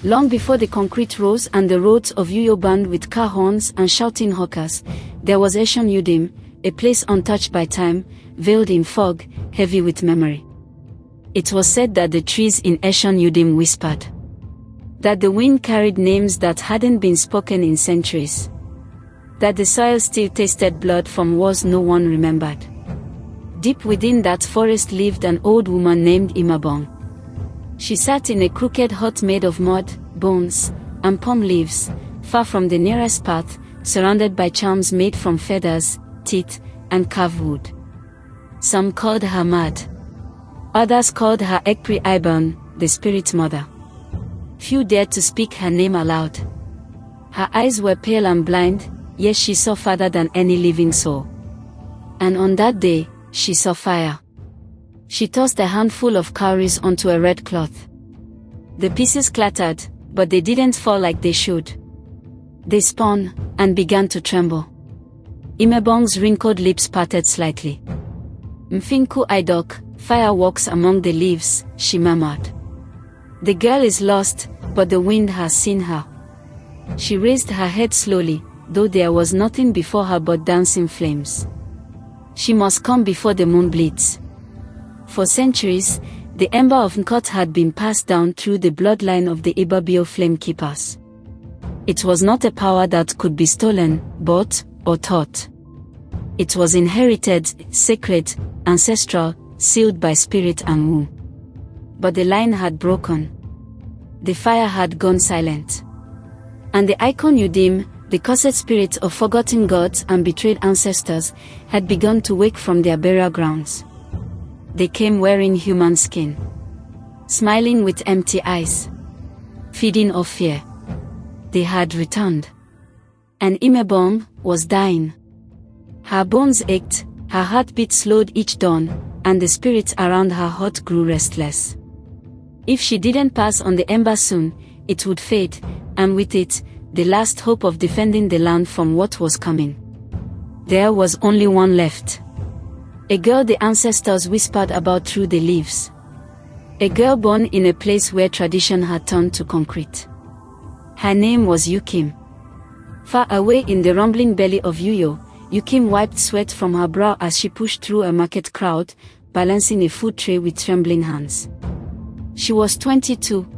Long before the concrete rose and the roads of Uyo burned with car horns and shouting hawkers, there was Eshon Udim, a place untouched by time, veiled in fog, heavy with memory. It was said that the trees in Eshon Udim whispered. That the wind carried names that hadn't been spoken in centuries. That the soil still tasted blood from wars no one remembered. Deep within that forest lived an old woman named Imabong. She sat in a crooked hut made of mud, bones, and palm leaves, far from the nearest path, surrounded by charms made from feathers, teeth, and carved wood. Some called her mad. Others called her Ekpri Iban, the spirit mother. Few dared to speak her name aloud. Her eyes were pale and blind, yet she saw farther than any living soul. And on that day, she saw fire. She tossed a handful of cowries onto a red cloth. The pieces clattered, but they didn't fall like they should. They spun, and began to tremble. Imebong's wrinkled lips parted slightly. Mfinku Idok, fire walks among the leaves, she murmured. The girl is lost, but the wind has seen her. She raised her head slowly, though there was nothing before her but dancing flames. She must come before the moon bleeds. For centuries, the ember of Nkot had been passed down through the bloodline of the Ibabio flame keepers. It was not a power that could be stolen, bought, or taught. It was inherited, sacred, ancestral, sealed by spirit and womb. But the line had broken. The fire had gone silent. And the icon Udim, the cursed spirit of forgotten gods and betrayed ancestors, had begun to wake from their burial grounds. They came wearing human skin, smiling with empty eyes, feeding off fear. They had returned. And Imebong was dying. Her bones ached, her heartbeat slowed each dawn, and the spirits around her hut grew restless. If she didn't pass on the ember soon, it would fade, and with it, the last hope of defending the land from what was coming. There was only one left. A girl the ancestors whispered about through the leaves. A girl born in a place where tradition had turned to concrete. Her name was Yukim. Far away in the rumbling belly of Uyo, Yukim wiped sweat from her brow as she pushed through a market crowd, balancing a food tray with trembling hands. She was 22,